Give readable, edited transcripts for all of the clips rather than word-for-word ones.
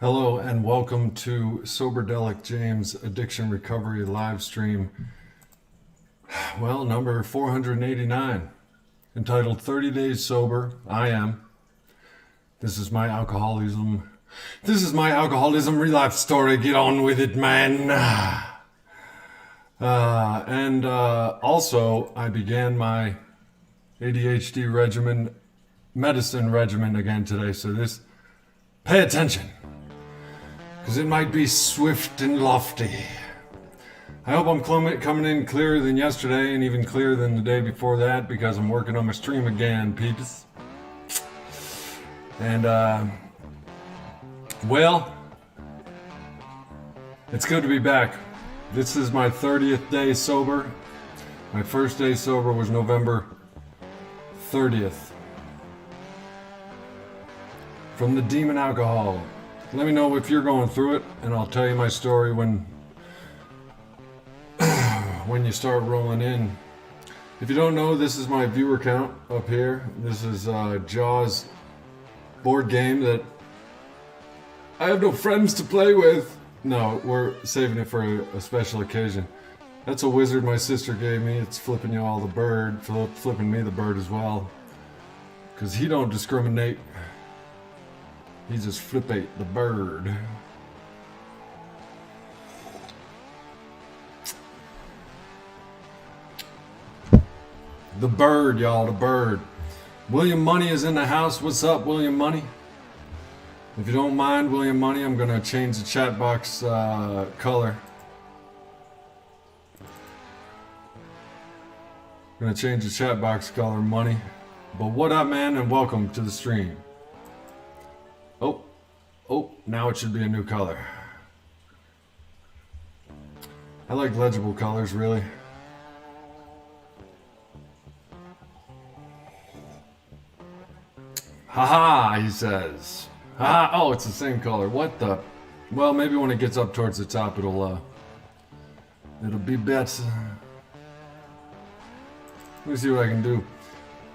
Hello and welcome to Soberdelic James Addiction Recovery live stream. Well, number 489, entitled 30 Days Sober. I am. This is my alcoholism. This is my alcoholism relapse story. Get on with it, man. Also, I began my ADHD medicine regimen again today. So pay attention, because it might be swift and lofty. I hope I'm coming in clearer than yesterday and even clearer than the day before that, because I'm working on my stream again, peeps. And, well, it's good to be back. This is my 30th day sober. My first day sober was November 30th. From the demon alcohol. Let me know if you're going through it, and I'll tell you my story when you start rolling in. If you don't know, this is my viewer count up here. This is Jaws board game that I have no friends to play with. No, we're saving it for a special occasion. That's a wizard my sister gave me. It's flipping you all the bird, flipping me the bird as well, because he don't discriminate. He just flippate the bird. The bird, y'all, the bird. William Money is in the house. What's up, William Money? If you don't mind, William Money, I'm gonna change the chat box color. I'm gonna change the chat box color, Money. But what up, man, and welcome to the stream. Oh, now it should be a new color. I like legible colors, really. Haha, he says. Haha, oh, it's the same color. What the? Well, maybe when it gets up towards the top, it'll be better. Let me see what I can do.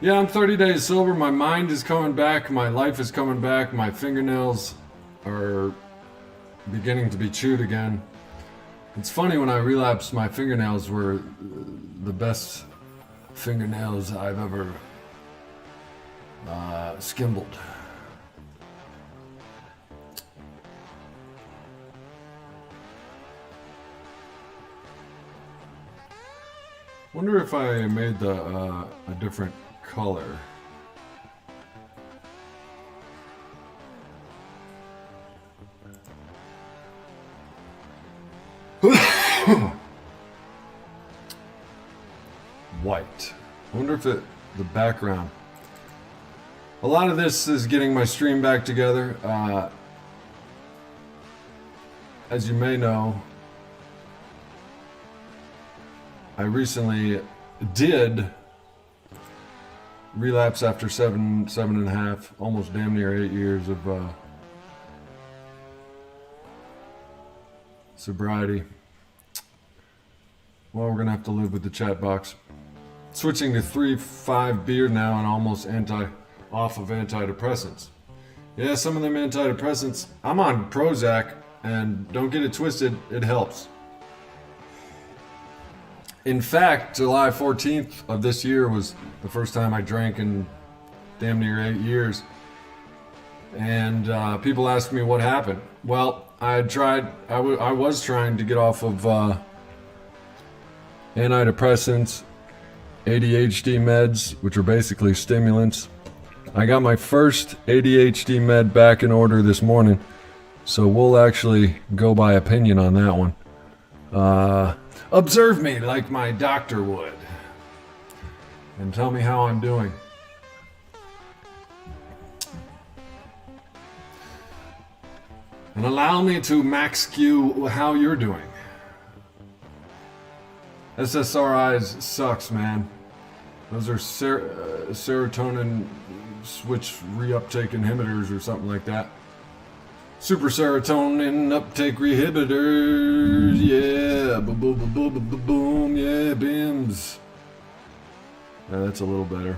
Yeah, I'm 30 days sober. My mind is coming back. My life is coming back. My fingernails are beginning to be chewed again. It's funny, when I relapsed, my fingernails were the best fingernails I've ever skimbled. Wonder if I made a different color. White. I wonder if the background. A lot of this is getting my stream back together. As you may know, I recently did relapse after seven and a half, almost damn near 8 years of sobriety. Well, we're gonna have to live with the chat box. Switching to 3-5 beer now, and almost off of antidepressants. Yeah, some of them antidepressants. I'm on Prozac, and don't get it twisted, it helps. In fact, July 14th of this year was the first time I drank in damn near 8 years. And people ask me what happened. Well, I was trying to get off of antidepressants, ADHD meds, which are basically stimulants. I got my first ADHD med back in order this morning, so we'll actually go by opinion on that one. Observe me like my doctor would, and tell me how I'm doing. And allow me to max Q how you're doing. SSRIs sucks, man. Those are serotonin switch reuptake inhibitors or something like that. Super serotonin uptake inhibitors, yeah, boom, yeah, bims. Yeah, that's a little better.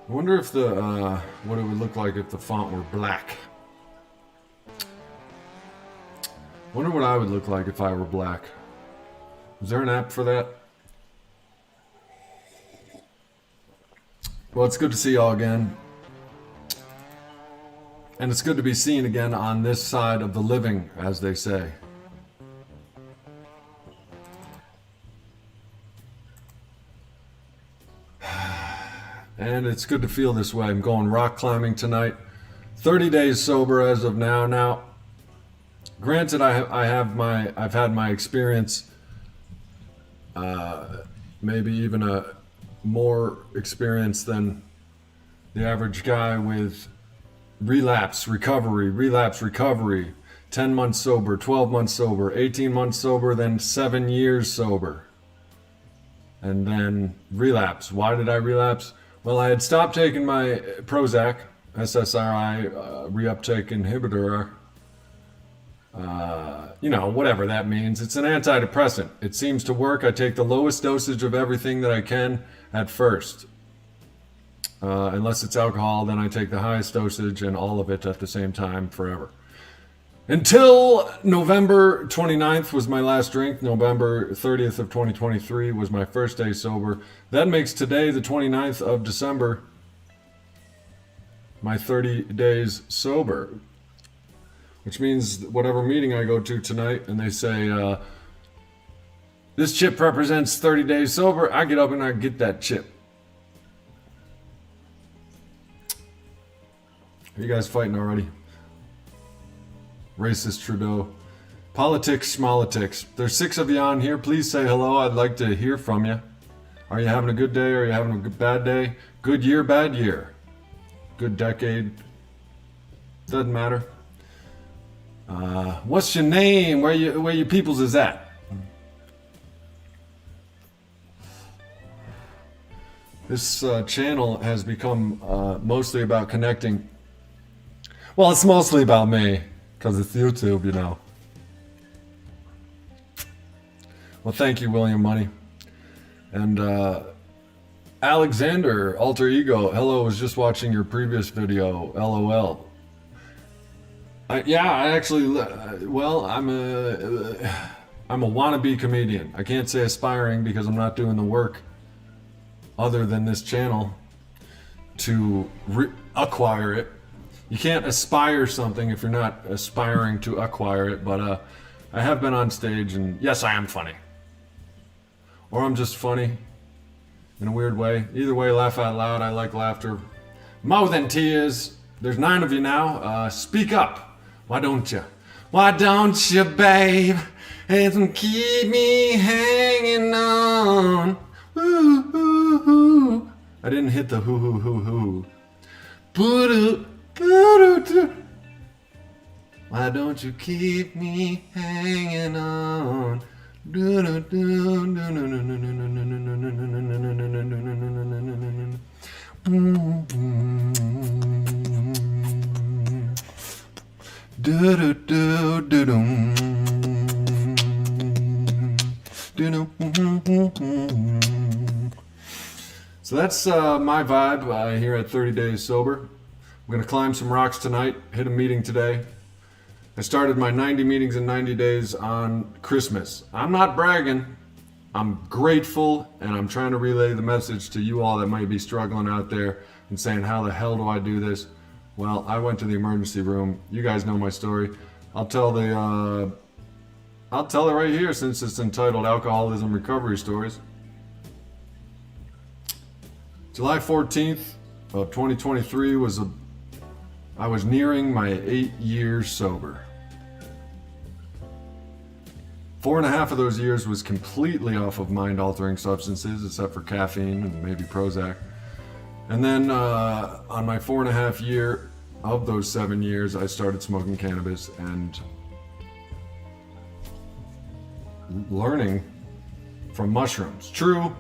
I wonder if what it would look like if the font were black. Wonder what I would look like if I were black. Is there an app for that? Well, it's good to see y'all again. And it's good to be seen again on this side of the living, as they say. And it's good to feel this way. I'm going rock climbing tonight. 30 days sober as of now. Now, granted, I've had my experience, maybe even a more experience than the average guy with relapse recovery, 10 months sober, 12 months sober, 18 months sober, then 7 years sober, and then relapse. Why did I relapse? Well, I had stopped taking my Prozac, SSRI, reuptake inhibitor, whatever that means. It's an antidepressant. It seems to work. I take the lowest dosage of everything that I can at first. Unless it's alcohol, then I take the highest dosage and all of it at the same time forever. Until November 29th was my last drink. November 30th of 2023 was my first day sober. That makes today, the 29th of December, my 30 days sober. Which means whatever meeting I go to tonight and they say, this chip represents 30 days sober, I get up and I get that chip. Are you guys fighting already? Racist Trudeau. Politics, schmolitics. There's 6 of you on here. Please say hello. I'd like to hear from you. Are you having a good day? Are you having a bad day? Good year, bad year. Good decade. Doesn't matter. What's your name? Where your peoples is at? This channel has become mostly about connecting. Well, it's mostly about me, because it's YouTube, you know. Well, thank you, William Money. And Alexander, Alter Ego, hello, was just watching your previous video, LOL. I'm a wannabe comedian. I can't say aspiring because I'm not doing the work other than this channel to acquire it. You can't aspire something if you're not aspiring to acquire it, but I have been on stage, and yes, I am funny. Or I'm just funny in a weird way. Either way, laugh out loud. I like laughter. More than tears. There's 9 of you now. Speak up. Why don't you? Why don't you, babe? And keep me hanging on. Ooh, ooh, ooh. I didn't hit the hoo hoo hoo hoo. Why don't you keep me hanging on? So that's my vibe here at 30 Days Sober. I'm going to climb some rocks tonight, hit a meeting today. I started my 90 meetings in 90 days on Christmas. I'm not bragging. I'm grateful, and I'm trying to relay the message to you all that might be struggling out there and saying, how the hell do I do this? Well, I went to the emergency room. You guys know my story. I'll tell it right here since it's entitled Alcoholism Recovery Stories. July 14th of 2023 I was nearing my 8 years sober. 4.5 of those years was completely off of mind-altering substances, except for caffeine and maybe Prozac. And then on my 4.5 year of those 7 years, I started smoking cannabis and learning from mushrooms. True,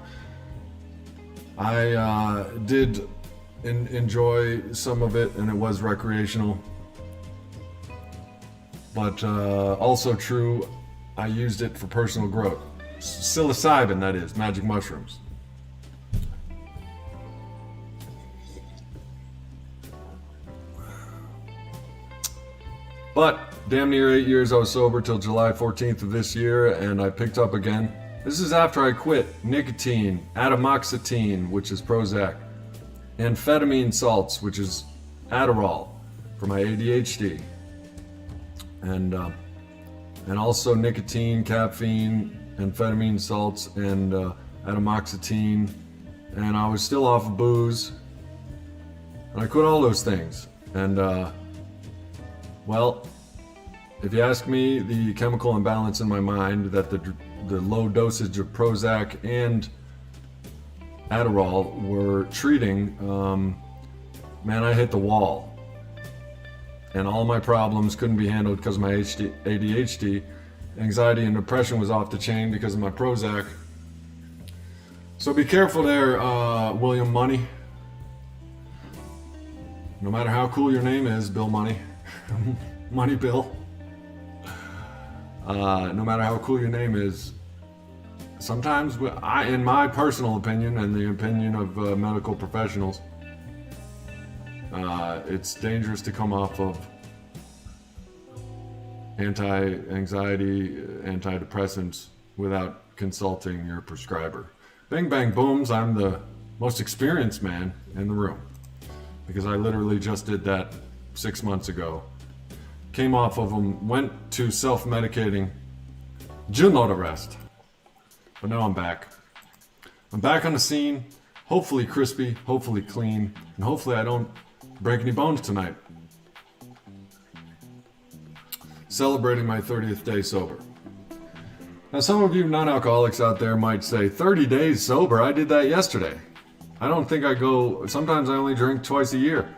I did enjoy some of it, and it was recreational. But also true, I used it for personal growth. Psilocybin, that is, magic mushrooms. But damn near 8 years I was sober till July 14th of this year, and I picked up again. This is after I quit nicotine, atomoxetine, which is Prozac, amphetamine salts, which is Adderall for my ADHD, and also nicotine, caffeine, amphetamine salts, and atomoxetine, and I was still off of booze, and I quit all those things. And well, if you ask me, the chemical imbalance in my mind that the low dosage of Prozac and Adderall were treating, man, I hit the wall. And all my problems couldn't be handled because of my ADHD. Anxiety and depression was off the chain because of my Prozac. So be careful there, William Money. No matter how cool your name is, Bill Money. Money Bill. No matter how cool your name is, sometimes, in my personal opinion and the opinion of medical professionals, it's dangerous to come off of anti-anxiety, antidepressants without consulting your prescriber. Bing bang booms, I'm the most experienced man in the room because I literally just did that 6 months ago. Came off of them, went to self-medicating, do not arrest. But now I'm back. I'm back on the scene, hopefully crispy, hopefully clean, and hopefully I don't break any bones tonight. Celebrating my 30th day sober. Now some of you non-alcoholics out there might say, 30 days sober? I did that yesterday. I don't think I go, sometimes I only drink twice a year.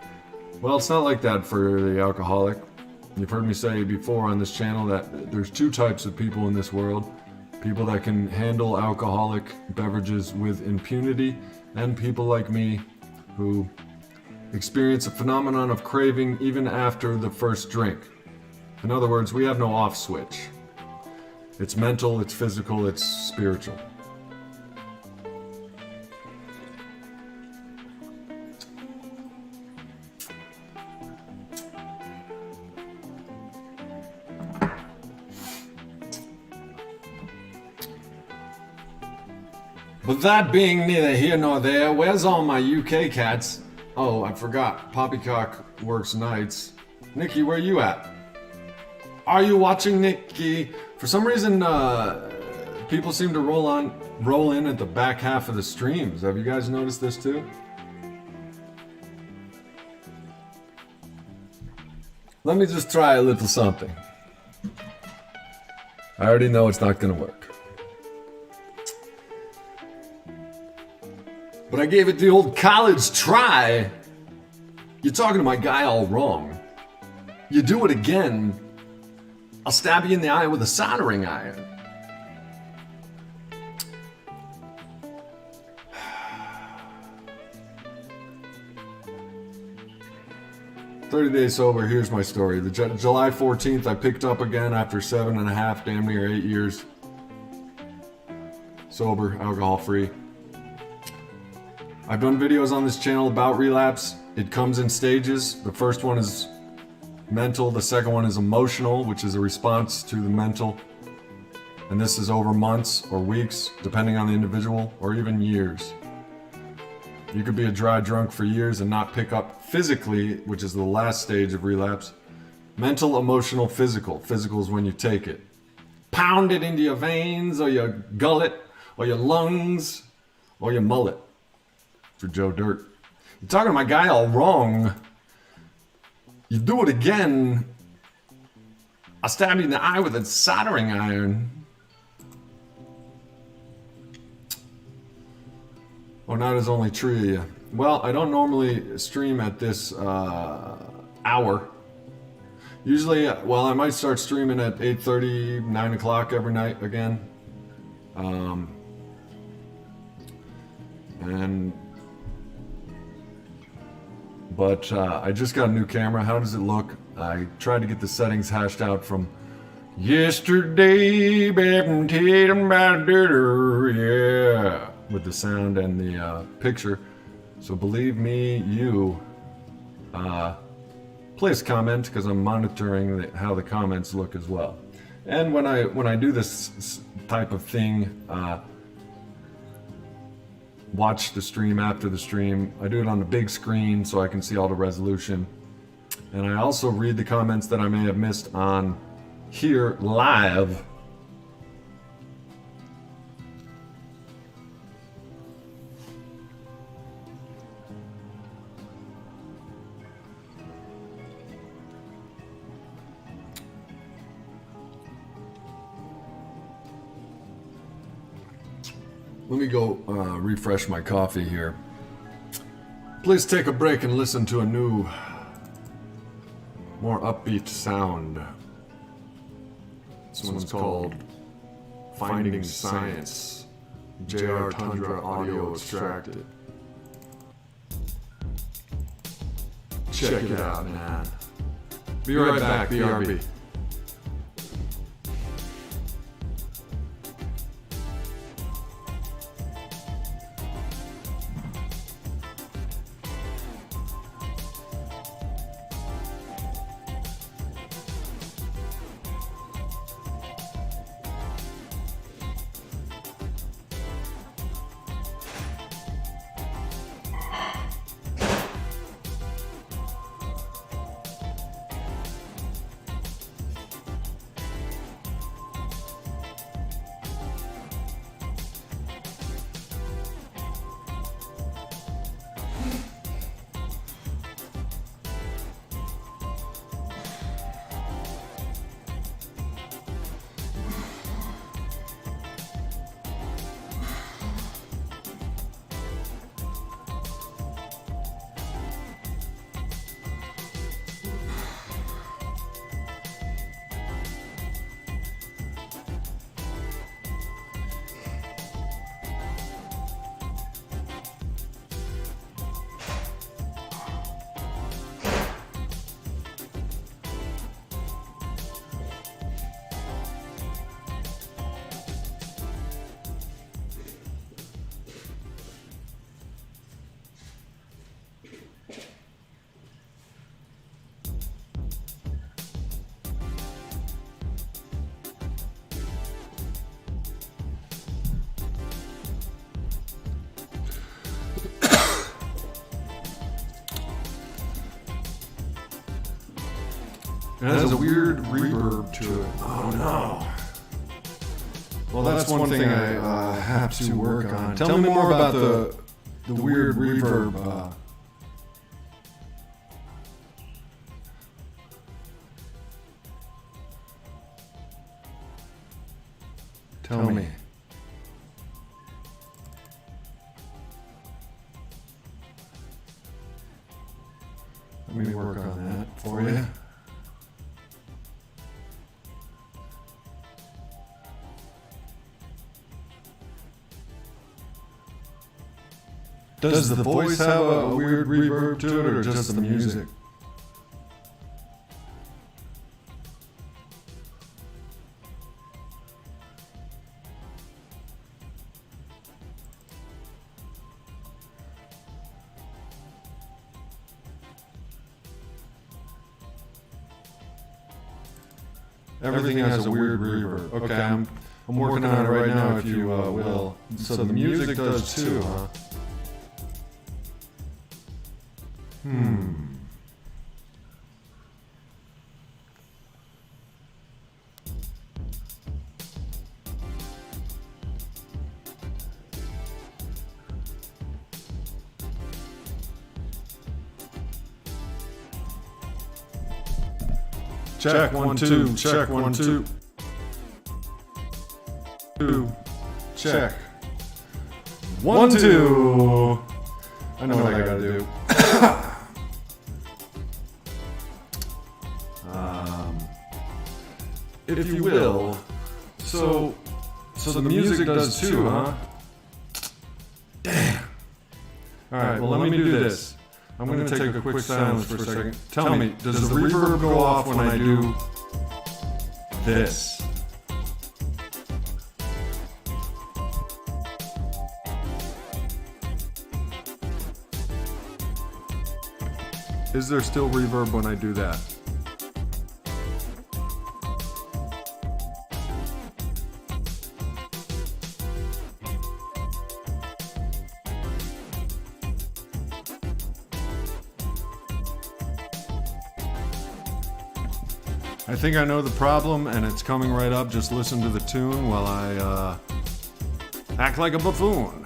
Well, it's not like that for the alcoholic. You've heard me say before on this channel that there's two types of people in this world. People that can handle alcoholic beverages with impunity, and people like me who experience a phenomenon of craving even after the first drink. In other words, we have no off switch. It's mental, it's physical, it's spiritual. But that being neither here nor there, where's all my UK cats? Oh, I forgot. Poppycock works nights. Nikki, where you at? Are you watching, Nikki? For some reason, people seem to roll in at the back half of the streams. Have you guys noticed this too? Let me just try a little something. I already know it's not gonna work. But I gave it the old college try. You're talking to my guy all wrong. You do it again, I'll stab you in the eye with a soldering iron. "30 days sober, here's my story. The July 14th, I picked up again after 7.5, damn near 8 years. Sober, alcohol free. I've done videos on this channel about relapse. It comes in stages. The first one is mental, the second one is emotional, which is a response to the mental. And this is over months or weeks, depending on the individual, or even years. You could be a dry drunk for years and not pick up physically, which is the last stage of relapse. Mental, emotional, physical. Physical is when you take it. Pound it into your veins, or your gullet, or your lungs, or your mullet. For Joe Dirt. You're talking to my guy all wrong. You do it again, I'll stab you in the eye with a soldering iron. Oh, now there's only 3 of you. Well, I don't normally stream at this hour. Usually, well, I might start streaming at 8:30, 9 o'clock every night again. But I just got a new camera. How does it look? I tried to get the settings hashed out from yesterday, yeah, with the sound and the picture. So believe me, you, place comment because I'm monitoring how the comments look as well. And when I do this type of thing, watch the stream after the stream, I do it on the big screen so I can see all the resolution. And I also read the comments that I may have missed on here live. Let me go refresh my coffee here. Please take a break and listen to a new, more upbeat sound. This one's called Finding Science, J.R. Tundra Audio Extracted. Check it out, man. Be right back, BRB. It has a weird reverb to it. Oh no. Well, that's one thing I have to work on. Tell me more about the weird reverb. Tell me. Let me work on that for you. Does the voice have a weird reverb to it, or just the music? Everything has a weird reverb. Okay, I'm working on it right now, if you will. So the music does too, huh? Check 1 2. Check 1 2. Check 1 2. I know what I gotta do. If you will. So the music does too, huh? Damn. All right. Well, let me do this. I'm going to take a quick silence for a second. Tell me, does the reverb go off when I do this? Is there still reverb when I do that? I think I know the problem, and it's coming right up. Just listen to the tune while I act like a buffoon.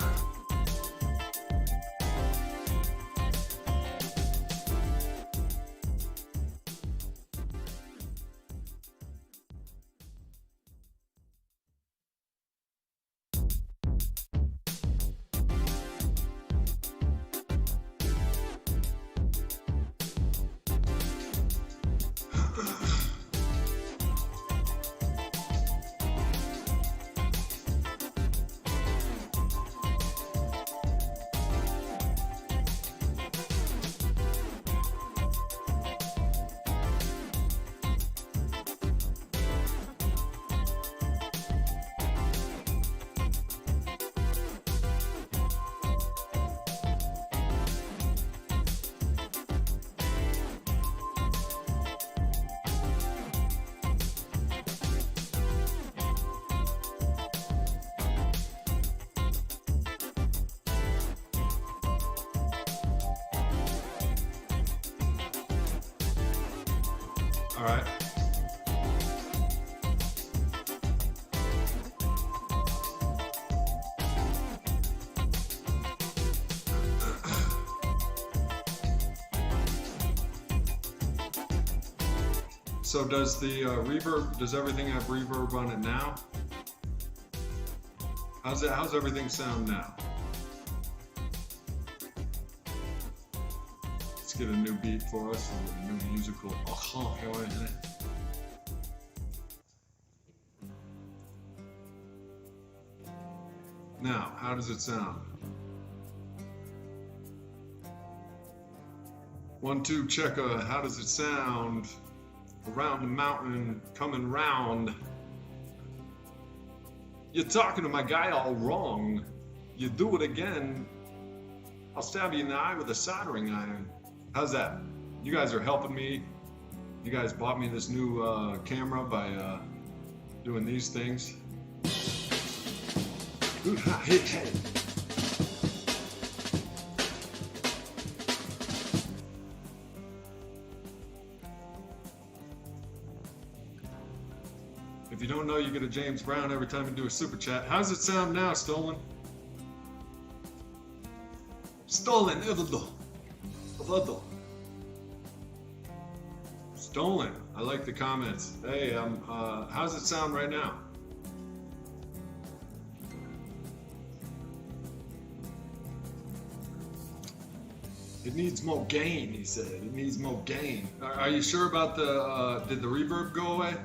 All right. So does the reverb, does everything have reverb on it now? How's everything sound now? Let's get a new beat for us, a new musical. Now, how does it sound? 1, 2, check. How does it sound? Around the mountain, coming round. You're talking to my guy all wrong. You do it again, I'll stab you in the eye with a soldering iron. How's that? You guys are helping me. You guys bought me this new camera by doing these things. If you don't know, you get a James Brown every time you do a super chat. How's it sound now, Stolen? Stolen, Stolen. I like the comments. Hey, how's it sound right now? It needs more gain, he said. It needs more gain. Are you sure about the, did the reverb go away?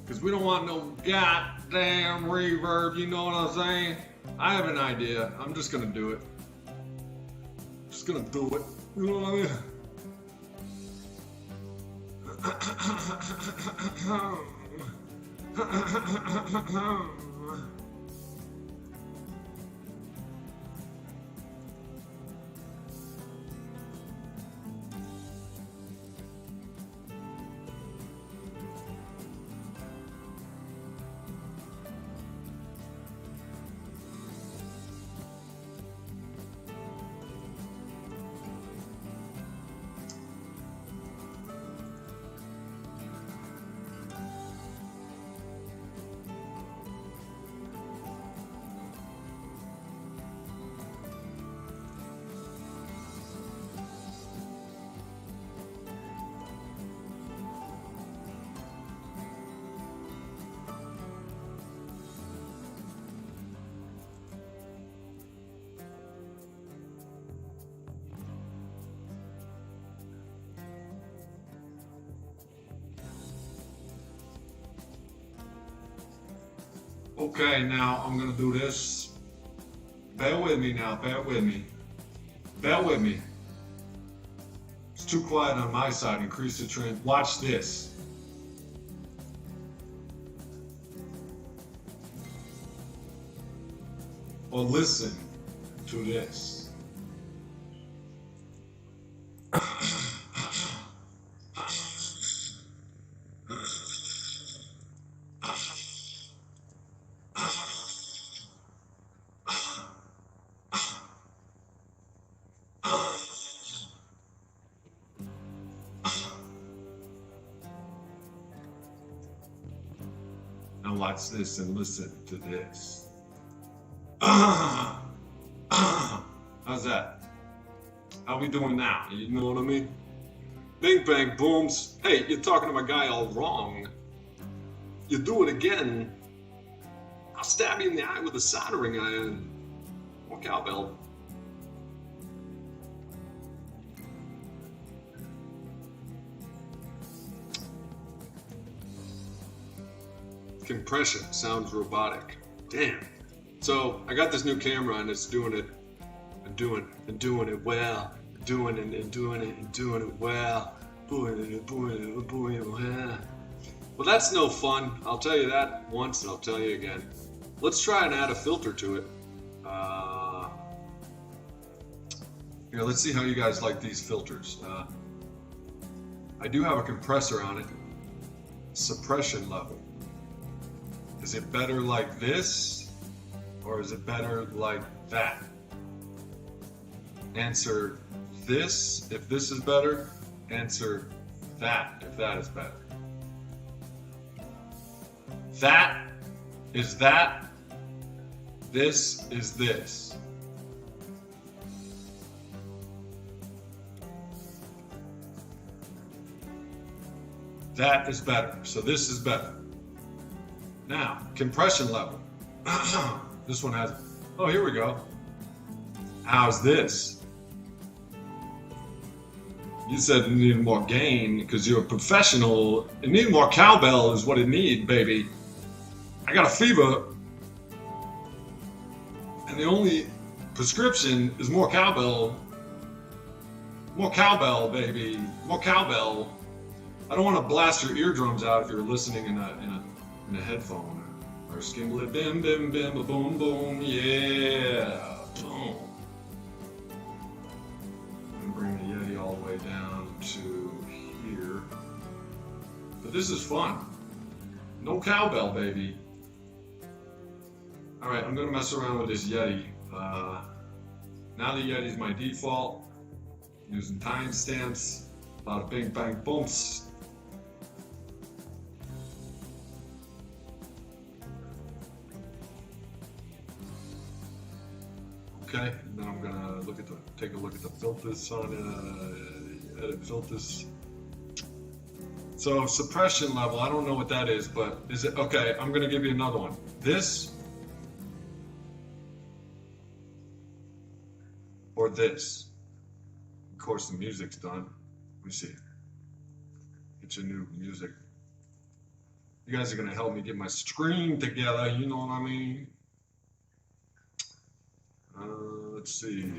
Because we don't want no goddamn reverb, you know what I'm saying? I have an idea. I'm just gonna do it. Just gonna do it. You know what I mean? Okay, now I'm gonna do this. Bear with me now, bear with me. Bear with me. It's too quiet on my side. Increase the trend. Watch this. Or listen to this. to watch this and listen to this. How's that? How we doing now? You know what I mean? Bing bang booms. Hey, you're talking to my guy all wrong. You do it again, I'll stab you in the eye with a soldering iron. Or cowbell. Compression sounds robotic. Damn. So I got this new camera and it's doing it and doing it well. Doing it well. Doing it well. Well, that's no fun. I'll tell you that once and I'll tell you again. Let's try and add a filter to it. Here, let's see how you guys like these filters. I do have a compressor on it. Suppression level. Is it better like this, or is it better like that? Answer this if this is better. Answer that if that is better. That is that. This is this. That is better. So this is better. Now, compression level. This one has, oh, here we go. How's this? You said you need more gain because you're a professional. You need more cowbell is what it needs, baby. I got a fever. And the only prescription is more cowbell. More cowbell, baby. More cowbell. I don't want to blast your eardrums out if you're listening in a headphone or skimble bim bim bim boom boom, yeah, boom. I'm gonna bring the Yeti all the way down to here. But this is fun. No cowbell, baby. All right, I'm gonna mess around with this Yeti. Now the Yeti's my default. Using timestamps, a lot of bing bang bumps. Okay, and then I'm gonna take a look at the filters on edit filters. So suppression level, I don't know what that is, but is it okay? I'm gonna give you another one. This or this. Of course, the music's done. Let me see. Get your new music. You guys are gonna help me get my screen together. You know what I mean? Let's see.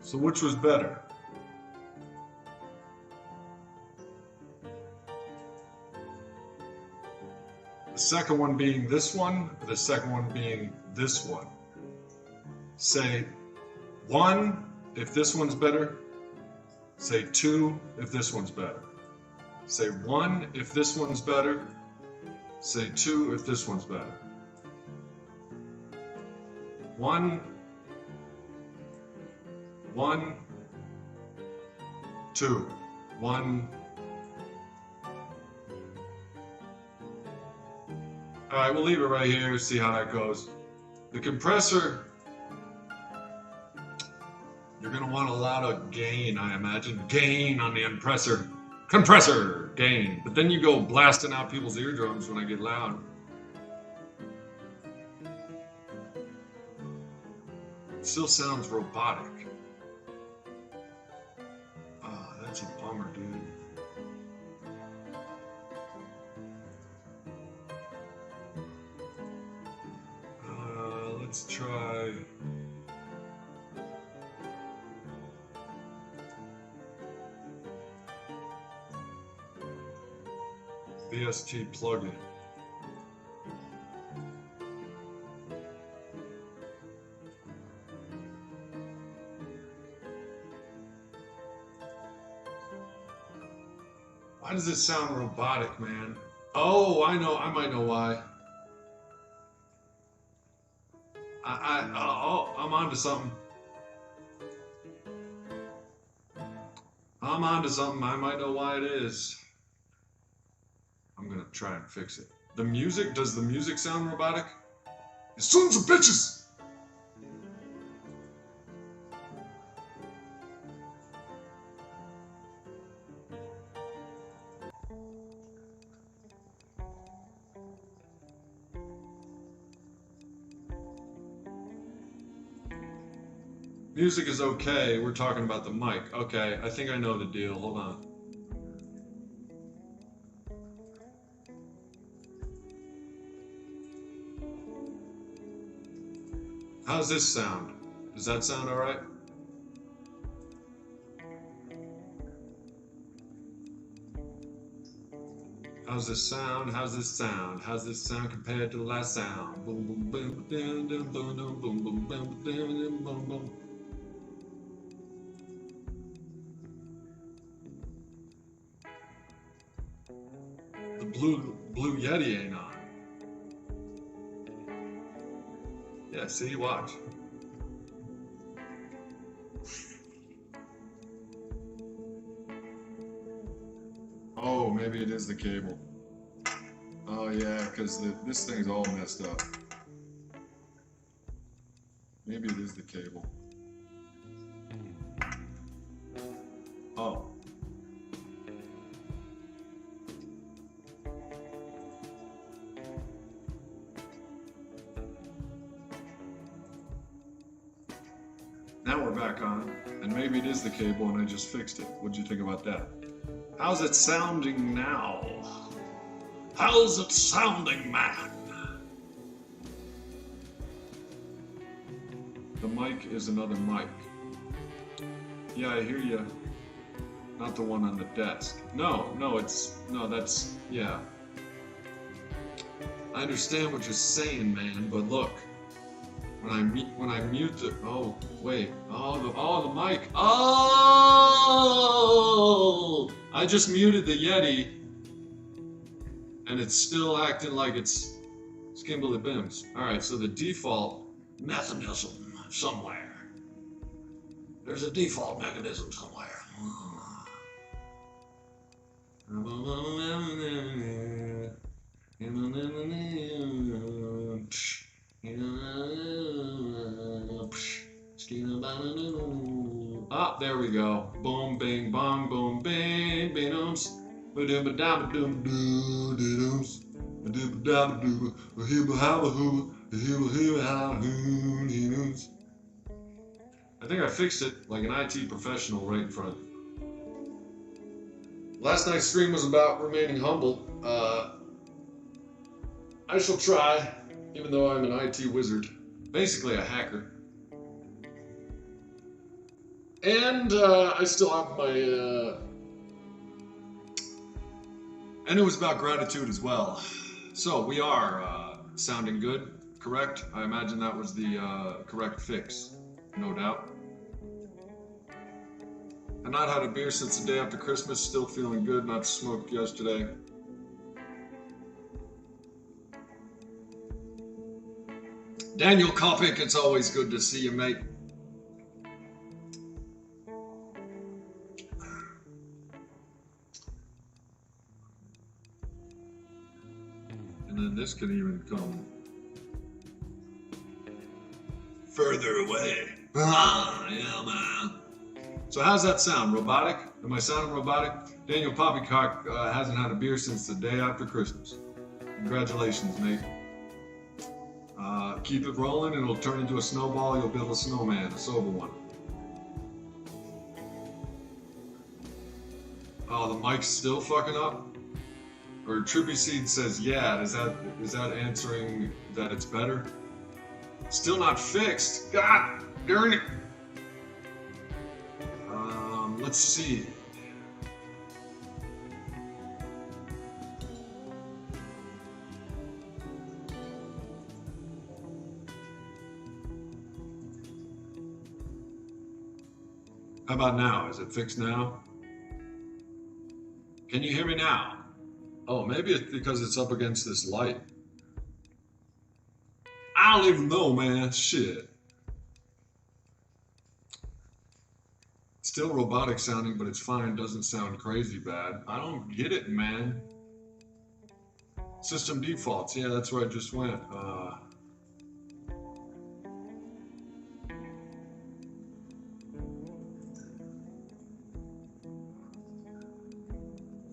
So which was better? The second one being this one, or the second one being this one? Say 1 if this one's better. Say 2 if this one's better. Say 1 if this one's better. Say 2 if this one's better. 1, 1, 2, 1. All right, we'll leave it right here, see how that goes. The compressor, you're gonna want a lot of gain, I imagine. Gain on the compressor, gain. But then you go blasting out people's eardrums when I get loud. It still sounds robotic. Ah, that's a bummer, dude. Let's try. VST plugin. Why does it sound robotic, man? Oh, I know. I might know why. I'm onto something. I'm onto something. I might know why it is. I'm gonna try and fix it. The music, does the music sound robotic? You sons of bitches! Music is okay, we're talking about the mic. Okay, I think I know the deal, hold on. How's this sound? Does that sound alright? How's this sound? How's this sound? How's this sound compared to the last sound? Boom, boom, boom, boom, boom, boom, boom, boom, boom, boom, boom, boom, boom. The blue Yeti ain't on. Yeah, see, watch. Oh, maybe it is the cable. Oh yeah, because this thing's all messed up. Maybe it is the cable. Oh. Now we're back on, and maybe it is the cable and I just fixed it. What'd you think about that? How's it sounding now? How's it sounding, man? The mic is another mic. Yeah, I hear you. Not the one on the desk. No, that's, yeah. I understand what you're saying, man, but look. When I mute the, oh, wait, oh, the mic. Oh! I just muted the Yeti, and it's still acting like it's skimbly bims. All right, so the default mechanism somewhere. There's a default mechanism somewhere. Ah, there we go. Boom, bing, bong, boom, bing, bing-ooms. I think I fixed it like an IT professional right in front of you. Last night's stream was about remaining humble. I shall try, even though I'm an IT wizard. Basically a hacker. And I still have my... And it was about gratitude as well. So we are sounding good, correct? I imagine that was the correct fix, no doubt. I've not had a beer since the day after Christmas, still feeling good, not smoked yesterday. Daniel Kopic, it's always good to see you, mate. And then this could even come further away. Ah, yeah, man. So how's that sound? Robotic? Am I sounding robotic? Daniel Poppycock hasn't had a beer since the day after Christmas. Congratulations, mate. Keep it rolling and it'll turn into a snowball. You'll build a snowman, a sober one. Oh, the mic's still fucking up? Or Trippy Seed says, yeah, is that answering that it's better? Still not fixed. God darn it. Let's see. How about now? Is it fixed now? Can you hear me now? Oh, maybe it's because it's up against this light. I don't even know, man. Shit. Still robotic sounding, but it's fine. Doesn't sound crazy bad. I don't get it, man. System defaults. Yeah, that's where I just went.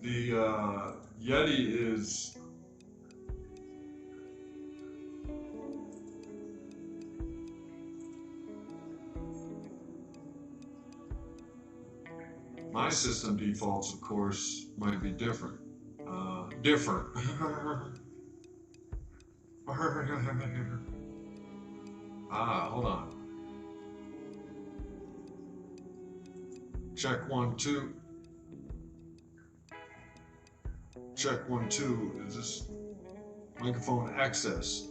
The Yeti is my system defaults, of course, might be different. Different. Hold on. Check 1 2. Check 1 2. Is this microphone access?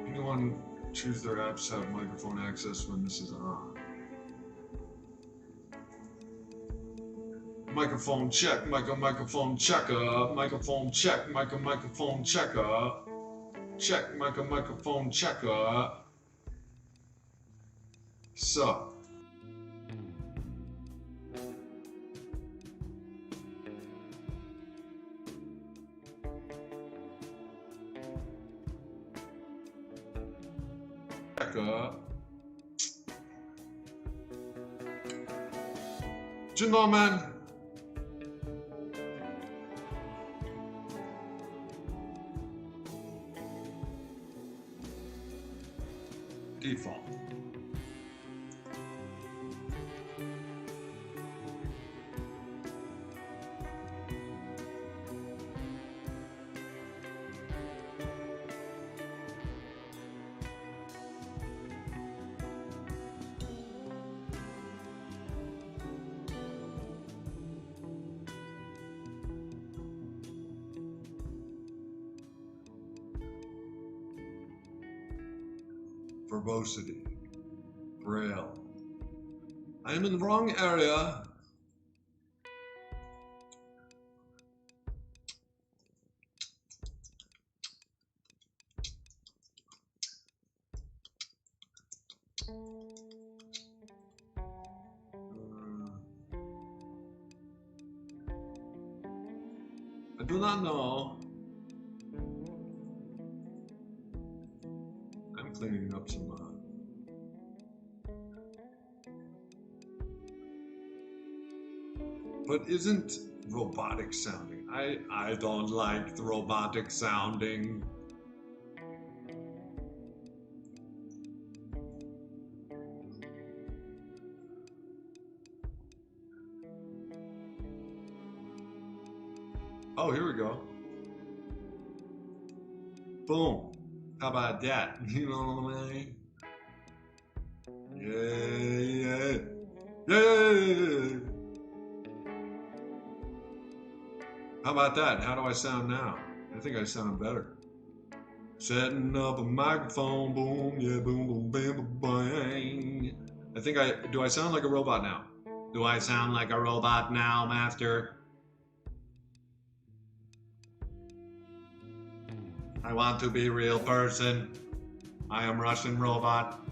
Anyone choose their apps have microphone access when this is on? Microphone check, microphone checker, microphone check, microphone checker, check, microphone checker. So. Checker. Gentlemen. Default. Verbosity. Braille. I am in the wrong area. I do not know. I'm cleaning up some but isn't robotic sounding. I don't like the robotic sounding. Oh, here we go. Boom. How about that? You know what I mean? Yeah. How about that? How do I sound now? I think I sound better. Setting up a microphone, boom, yeah, boom, boom, bam, bang. Do I sound like a robot now? Do I sound like a robot now, master? I want to be a real person. I am Russian robot.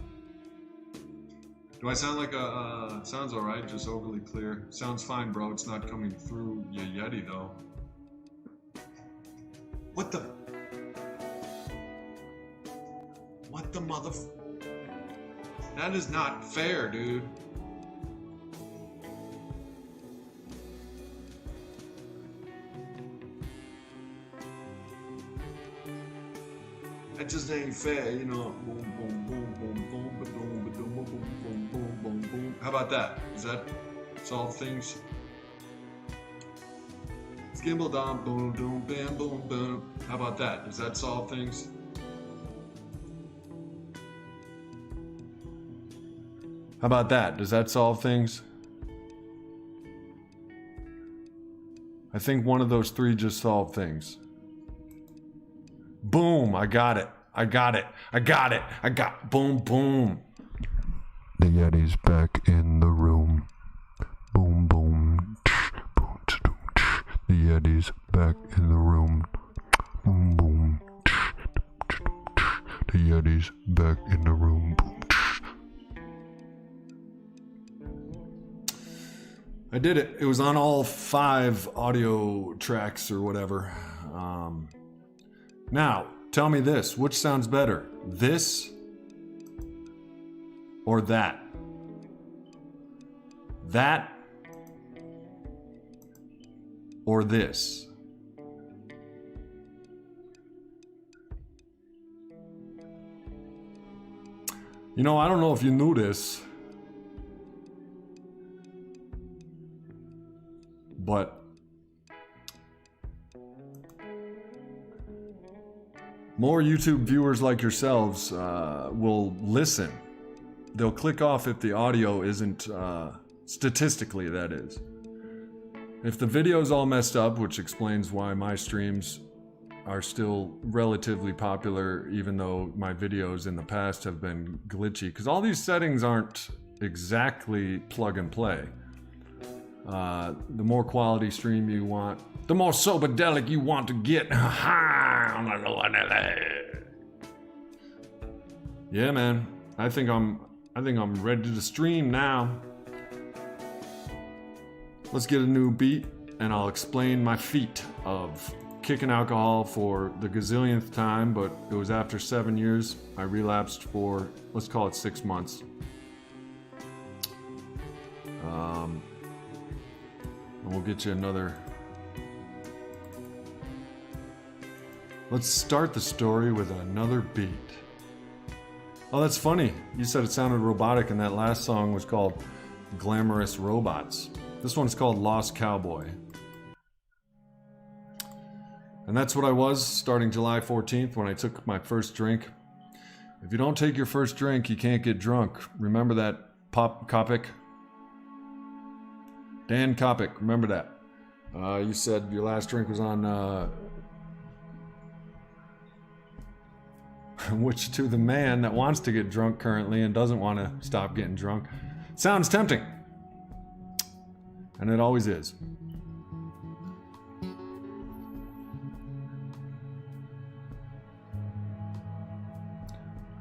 Do I sound like a, sounds alright, just overly clear. Sounds fine, bro. It's not coming through your Yeti, though. What the mother... That is not fair, dude. That just ain't fair, you know. Boom, boom, boom, boom, boom, boom, boom, boom, boom, boom, boom, boom, boom. How about that? Does that solve things? Skimble down, boom, boom, bam, boom, boom. How about that? Does that solve things? How about that? Does that solve things? I think one of those three just solved things. Boom, I got it. Boom, boom. The Yeti's back in the room. Boom, boom. Boom, the Yeti's back in the room. Boom, boom. The Yeti's back in the room. I did it. It was on all 5 audio tracks or whatever. Now, tell me this. Which sounds better? This or that? That or this? You know, I don't know if you knew this, but more YouTube viewers like yourselves will listen. They'll click off if the audio isn't, statistically that is. If the video's all messed up, which explains why my streams are still relatively popular, even though my videos in the past have been glitchy, because all these settings aren't exactly plug and play. The more quality stream you want, the more Soberdelic you want to get. Yeah, man. I think I'm ready to stream now. Let's get a new beat, and I'll explain my feat of kicking alcohol for the gazillionth time, but it was after 7 years. I relapsed for, let's call it 6 months. And we'll get you another. Let's start the story with another beat. Oh, that's funny. You said it sounded robotic, and that last song was called Glamorous Robots. This one's called Lost Cowboy. And that's what I was starting July 14th when I took my first drink. If you don't take your first drink, you can't get drunk. Remember that, Pop Kopic? Dan Kopic, remember that. You said your last drink was on, which to the man that wants to get drunk currently and doesn't want to stop getting drunk, sounds tempting. And it always is.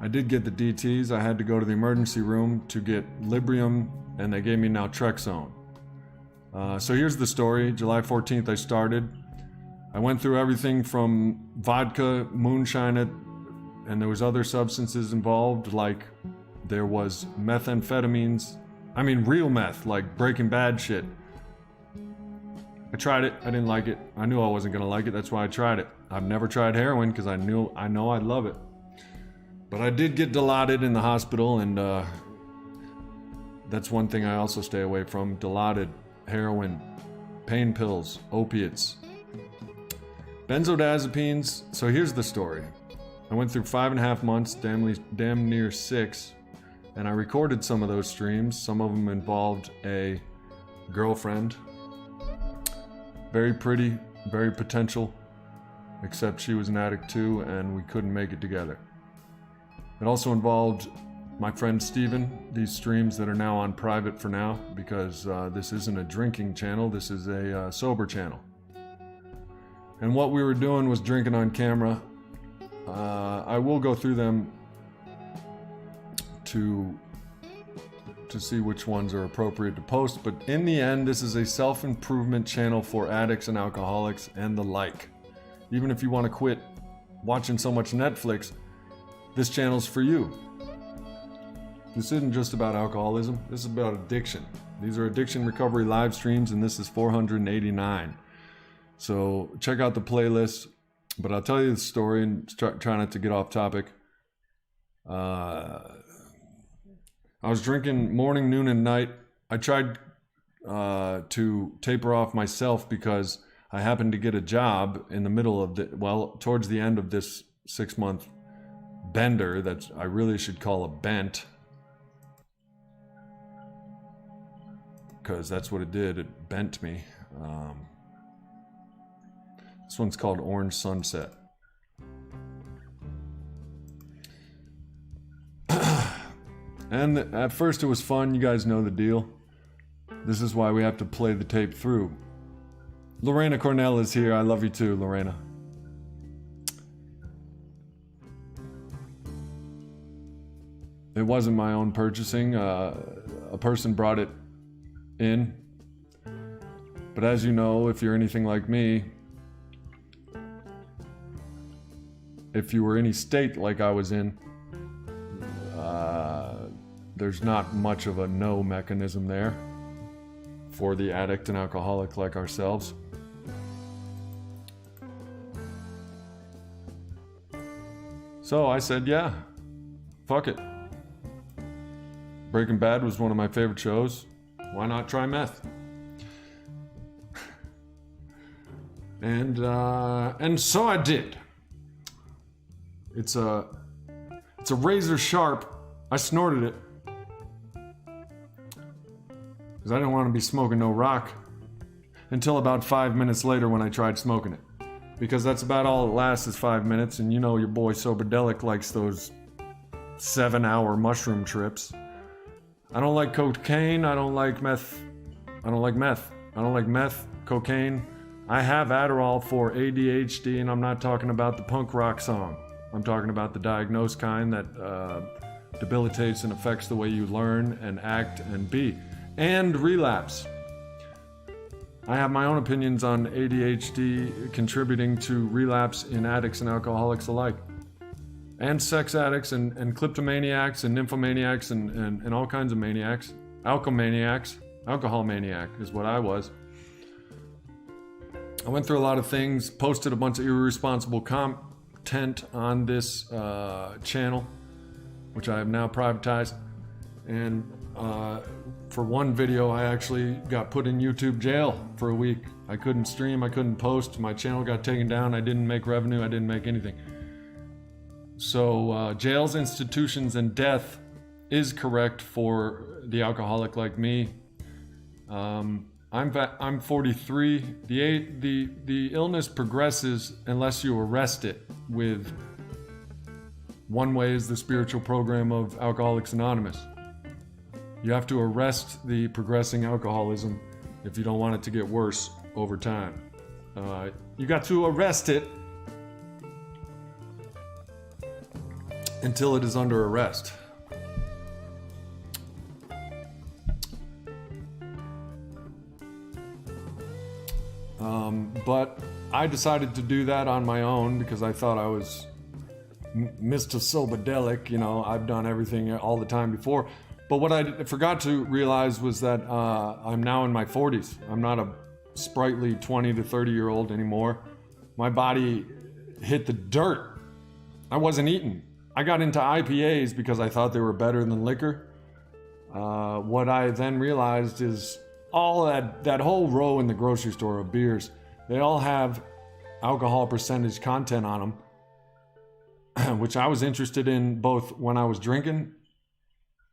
I did get the DTs. I had to go to the emergency room to get Librium, and they gave me naltrexone. So here's the story. July 14th I started. I went through everything from vodka, moonshine, and there was other substances involved, like there was methamphetamines. I mean real meth, like Breaking Bad shit. I tried it. I didn't like it. I knew I wasn't gonna like it. That's why I tried it. I've never tried heroin because I know I'd love it. But I did get Dilaudid in the hospital, and that's one thing I also stay away from. Dilaudid, heroin, pain pills, opiates, benzodiazepines. So here's the story. I went through 5.5 months, damn near 6, and I recorded some of those streams. Some of them involved a girlfriend. Very pretty, very potential, except she was an addict too, and we couldn't make it together. It also involved my friend Steven, these streams that are now on private for now, because this isn't a drinking channel, this is a sober channel. And what we were doing was drinking on camera. I will go through them to see which ones are appropriate to post, but in the end, this is a self-improvement channel for addicts and alcoholics and the like. Even if you want to quit watching so much Netflix, this channel's for you. This isn't just about alcoholism, this is about addiction. These are addiction recovery live streams, and this is 489. So check out the playlist, but I'll tell you the story and try not to get off topic. I was drinking morning, noon, and night. I tried to taper off myself because I happened to get a job in the middle of towards the end of this 6-month bender that I really should call a bent, because that's what it did. It bent me. This one's called Orange Sunset. And at first it was fun. You guys know the deal. This is why we have to play the tape through. Lorena Cornell is here. I love you too, Lorena. It wasn't my own purchasing. A person brought it in. But as you know, if you're anything like me, if you were any state like I was in, there's not much of a no mechanism there for the addict and alcoholic like ourselves. So I said, yeah, fuck it. Breaking Bad was one of my favorite shows. Why not try meth? And so I did. It's a razor sharp. I snorted it because I didn't want to be smoking no rock until about 5 minutes later when I tried smoking it, because that's about all it lasts is 5 minutes, and you know your boy Soberdelic likes those 7-hour mushroom trips. I don't like cocaine. I don't like meth. I don't like meth, cocaine. I have Adderall for ADHD, and I'm not talking about the punk rock song. I'm talking about the diagnosed kind that debilitates and affects the way you learn and act and be. And relapse. I have my own opinions on ADHD contributing to relapse in addicts and alcoholics alike. And sex addicts and kleptomaniacs and nymphomaniacs and all kinds of maniacs. Alchomaniacs. Alcohol maniac is what I was. I went through a lot of things, posted a bunch of irresponsible content on this channel, which I have now privatized. And for one video, I actually got put in YouTube jail for a week. I couldn't stream, I couldn't post, my channel got taken down, I didn't make revenue, I didn't make anything. So jails, institutions, and death is correct for the alcoholic like me. I'm 43. The illness progresses unless you arrest it with, one way is the spiritual program of Alcoholics Anonymous. You have to arrest the progressing alcoholism if you don't want it to get worse over time. You got to arrest it until it is under arrest. But I decided to do that on my own because I thought I was Mr. Soberdelic. You know, I've done everything all the time before. But what I forgot to realize was that I'm now in my 40s. I'm not a sprightly 20 to 30-year-old anymore. My body hit the dirt. I wasn't eating. I got into IPAs because I thought they were better than liquor. What I then realized is all that whole row in the grocery store of beers, they all have alcohol percentage content on them, which I was interested in both when I was drinking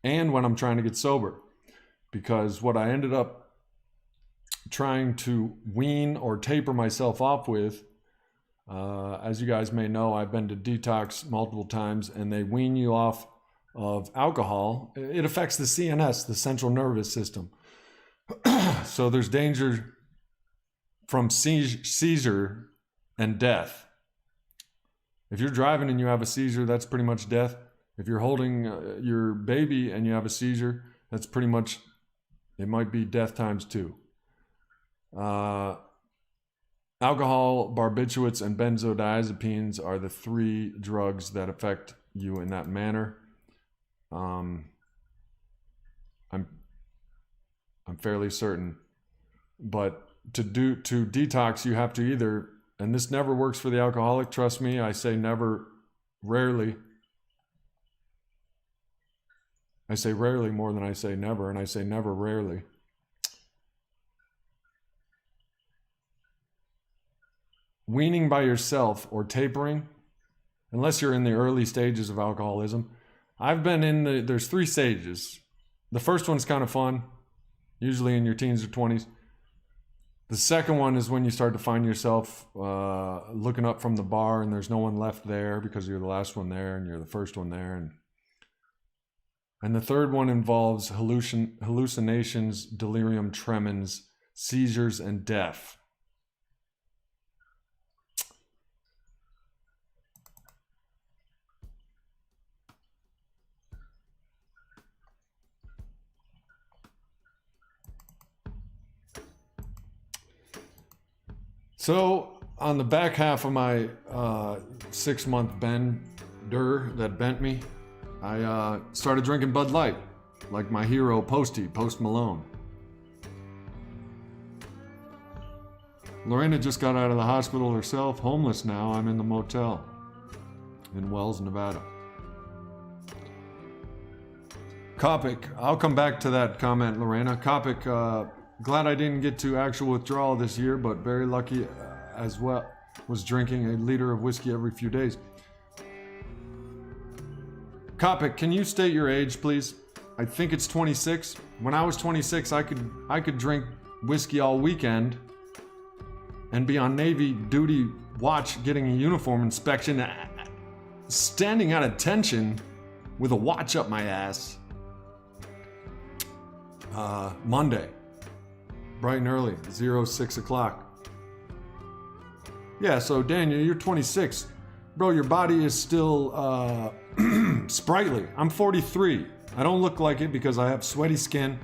and when I'm trying to get sober. Because what I ended up trying to wean or taper myself off with, as you guys may know, I've been to detox multiple times, and they wean you off of alcohol. It affects the CNS, the central nervous system. So there's danger from seizure and death. If you're driving and you have a seizure, that's pretty much death. If you're holding your baby and you have a seizure, that's pretty much, it might be death times 2. Alcohol, barbiturates, and benzodiazepines are the 3 drugs that affect you in that manner. I'm fairly certain. But to detox, you have to either, and this never works for the alcoholic, trust me, I say never, rarely. I say rarely more than I say never, and I say never rarely. Weaning by yourself or tapering, unless you're in the early stages of alcoholism. I've been in there's 3 stages. The first one's kind of fun, usually in your teens or 20s. The second one is when you start to find yourself looking up from the bar and there's no one left there because you're the last one there and you're the first one there. And the third one involves hallucinations, delirium tremens, seizures, and death. So on the back half of my 6-month bender that bent me, I started drinking Bud Light, like my hero Post Malone. Lorena just got out of the hospital herself, homeless now. I'm in the motel in Wells, Nevada. Kopic, I'll come back to that comment, Lorena. Kopic, glad I didn't get to actual withdrawal this year, but very lucky as well. Was drinking a liter of whiskey every few days. Kopic, can you state your age, please? I think it's 26. When I was 26, I could drink whiskey all weekend and be on Navy duty watch getting a uniform inspection, standing at attention with a watch up my ass. Monday, bright and early, 06 o'clock. Yeah, so Daniel, you're 26. Bro, your body is still sprightly. I'm 43. I don't look like it because I have sweaty skin.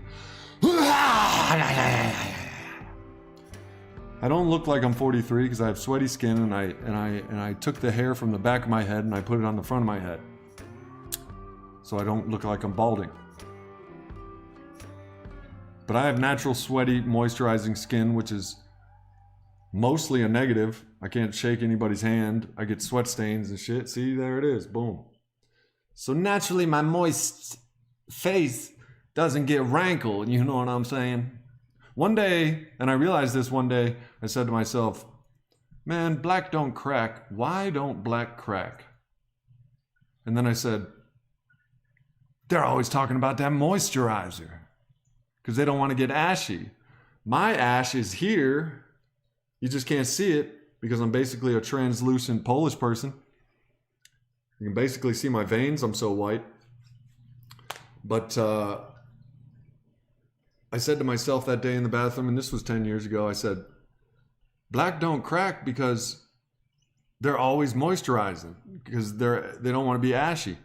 I don't look like I'm 43 because I have sweaty skin, and I took the hair from the back of my head and I put it on the front of my head, so I don't look like I'm balding. But I have natural sweaty, moisturizing skin, which is mostly a negative. I can't shake anybody's hand. I get sweat stains and shit. See, there it is. Boom. So naturally, my moist face doesn't get rankled. You know what I'm saying? One day, and I realized this one day, I said to myself, man, black don't crack. Why don't black crack? And then I said, they're always talking about that moisturizer because they don't want to get ashy. My ash is here. You just can't see it because I'm basically a translucent Polish person. You can basically see my veins. I'm so white. But I said to myself that day in the bathroom, and this was 10 years ago, I said, black don't crack because they're always moisturizing because they don't want to be ashy.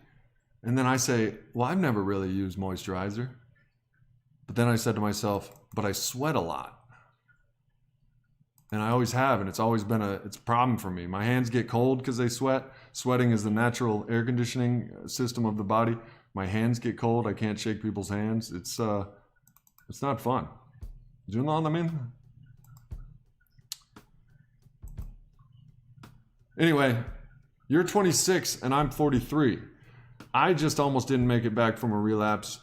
And then I say, well, I've never really used moisturizer. But then I said to myself, but I sweat a lot. And I always have, and it's always been it's a problem for me. My hands get cold because they sweat. Sweating is the natural air conditioning system of the body. My hands get cold. I can't shake people's hands. It's not fun. Do you know what I mean? Anyway, you're 26 and I'm 43. I just almost didn't make it back from a relapse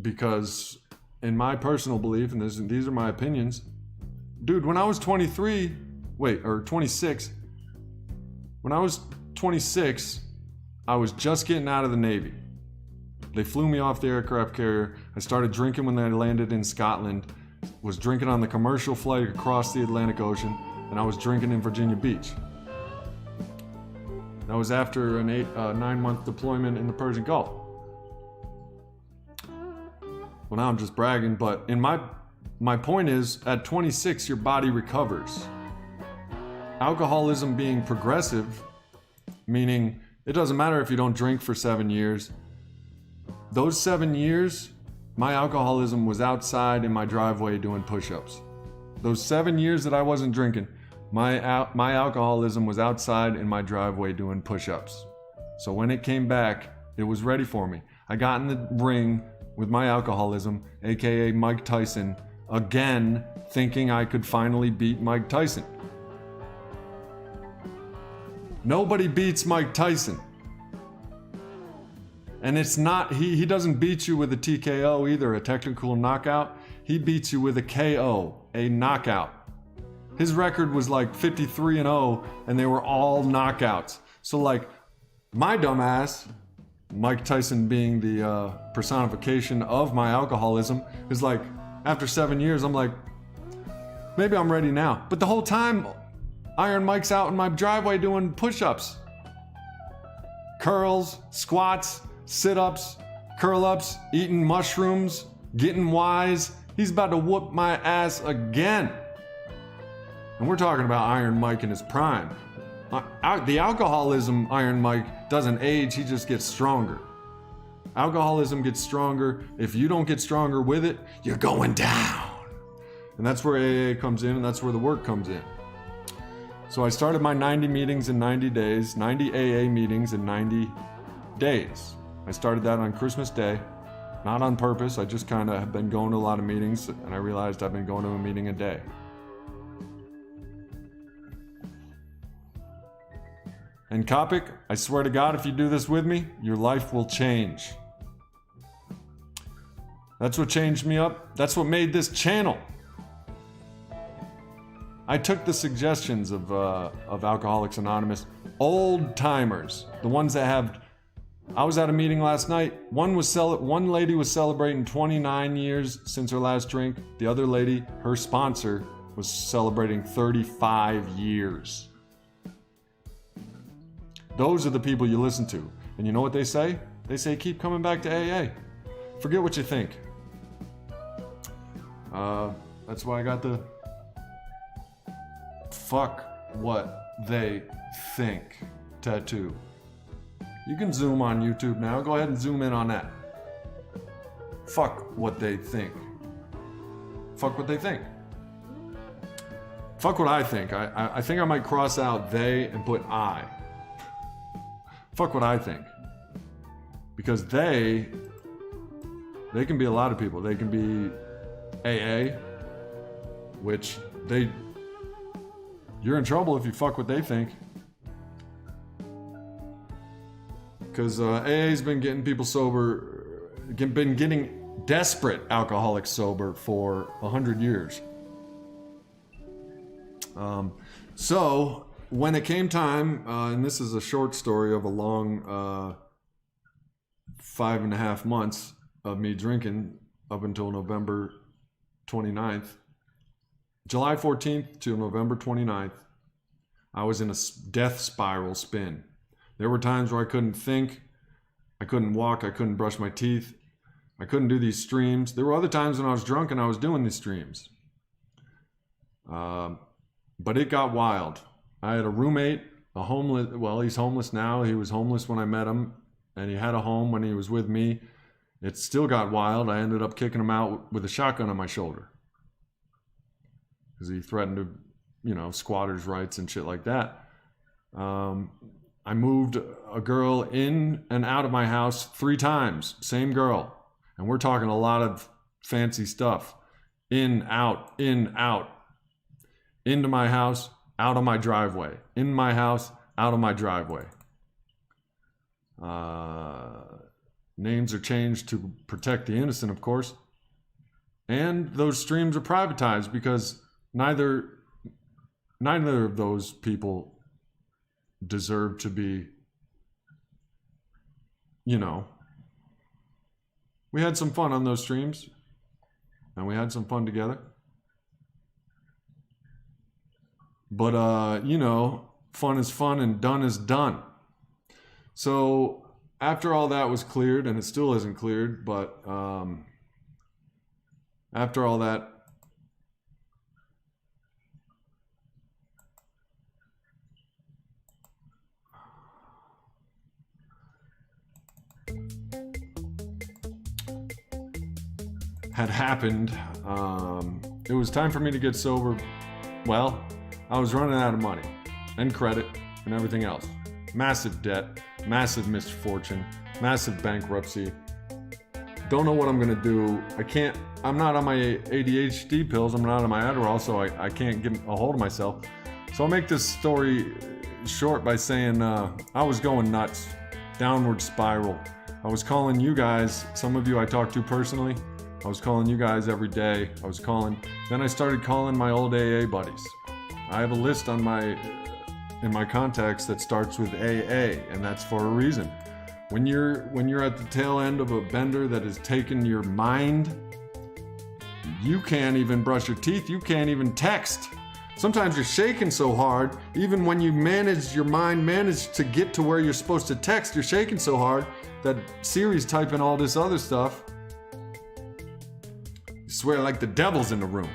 because, in my personal belief, and these are my opinions, dude, when I was 26, when I was 26, I was just getting out of the Navy. They flew me off the aircraft carrier. I started drinking when I landed in Scotland, was drinking on the commercial flight across the Atlantic Ocean, and I was drinking in Virginia Beach. That was after an 9-month deployment in the Persian Gulf. Well, now I'm just bragging, but in my point is, at 26, your body recovers. Alcoholism being progressive, meaning it doesn't matter if you don't drink for 7 years. Those 7 years, my alcoholism was outside in my driveway doing push-ups. Those 7 years that I wasn't drinking, my alcoholism was outside in my driveway doing push-ups. So when it came back, it was ready for me. I got in the ring with my alcoholism, aka Mike Tyson, again, thinking I could finally beat Mike Tyson. Nobody beats Mike Tyson. And it's not, he doesn't beat you with a TKO either, a technical knockout. He beats you with a KO, a knockout. His record was like 53-0, and they were all knockouts. So like, my dumbass, Mike Tyson being the personification of my alcoholism, is like, after 7 years, I'm like, maybe I'm ready now. But the whole time, Iron Mike's out in my driveway doing push-ups, curls, squats, sit-ups, curl-ups, eating mushrooms, getting wise. He's about to whoop my ass again. And we're talking about Iron Mike in his prime. The alcoholism Iron Mike doesn't age, he just gets stronger. Alcoholism gets stronger. If you don't get stronger with it, you're going down. And that's where AA comes in, and that's where the work comes in. So I started my 90 meetings in 90 days, 90 AA meetings in 90 days. I started that on Christmas Day, not on purpose. I just kind of have been going to a lot of meetings, and I realized I've been going to a meeting a day. And Copic, I swear to God, if you do this with me, your life will change. That's what changed me up. That's what made this channel. I took the suggestions of Alcoholics Anonymous, old timers, the ones that have. I was at a meeting last night. One lady was celebrating 29 years since her last drink. The other lady, her sponsor, was celebrating 35 years. Those are the people you listen to. And you know what they say? They say, keep coming back to AA. Forget what you think. That's why I got the fuck what they think tattoo. You can zoom on YouTube now. Go ahead and zoom in on that. Fuck what they think. Fuck what they think. Fuck what I think. I think I might cross out they and put I. Fuck what I think. Because they can be a lot of people. They can be AA, which you're in trouble if you fuck what they think. Because AA's been getting people sober, been getting desperate alcoholics sober for 100 years. So when it came time, and this is a short story of a long 5.5 months of me drinking up until November 29th, July 14th to November 29th, I was in a death spiral spin. There were times where I couldn't think, I couldn't walk, I couldn't brush my teeth, I couldn't do these streams. There were other times when I was drunk and I was doing these streams. But it got wild. I had a roommate, he's homeless now. He was homeless when I met him, and he had a home when he was with me. It still got wild. I ended up kicking him out with a shotgun on my shoulder. Because he threatened to, squatters' rights and shit like that. I moved a girl in and out of my house 3 times. Same girl. And we're talking a lot of fancy stuff. In, out, into my house, out of my driveway. In my house, out of my driveway. Names are changed to protect the innocent, of course. And those streams are privatized because neither of those people deserve to be, we had some fun on those streams, and we had some fun together. But, fun is fun and done is done. So after all that was cleared, and it still isn't cleared, but after all that, had happened, it was time for me to get sober. Well, I was running out of money and credit and everything else. Massive debt, massive misfortune, massive bankruptcy. Don't know what I'm gonna do. I'm not on my ADHD pills, I'm not on my Adderall, so I can't get a hold of myself. So I'll make this story short by saying I was going nuts, downward spiral. I was calling you guys, some of you I talked to personally. I was calling you guys every day. Then I started calling my old AA buddies. I have a list in my contacts that starts with AA, and that's for a reason. When you're at the tail end of a bender that has taken your mind, you can't even brush your teeth, you can't even text. Sometimes you're shaking so hard, even when your mind managed to get to where you're supposed to text, you're shaking so hard that Siri's typing all this other stuff. You swear like the devil's in the room.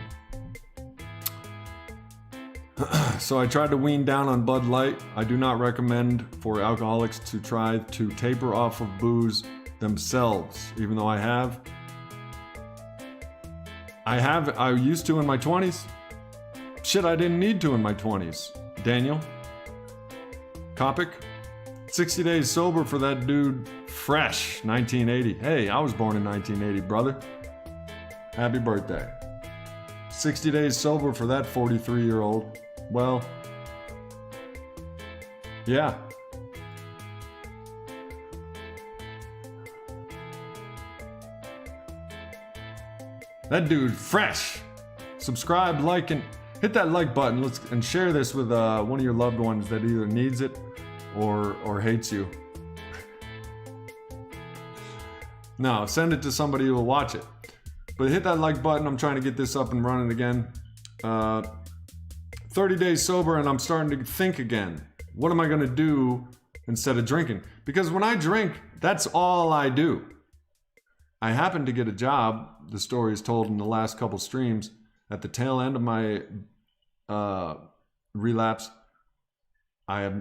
So I tried to wean down on Bud Light. I do not recommend for alcoholics to try to taper off of booze themselves, even though I used to in my 20s. Shit, I didn't need to in my 20s. Daniel Kopic, 60 days sober for that dude, fresh, 1980. Hey, I was born in 1980, brother. Happy birthday. 60 days sober for that 43-year-old. Well, yeah. That dude, fresh. Subscribe, like, and hit that like button. And share this with one of your loved ones that either needs it or hates you. No, send it to somebody who will watch it. But hit that like button. I'm trying to get this up and running again. 30 days sober, and I'm starting to think again. What am I going to do instead of drinking? Because when I drink, that's all I do. I happened to get a job, the story is told in the last couple streams, at the tail end of my relapse. I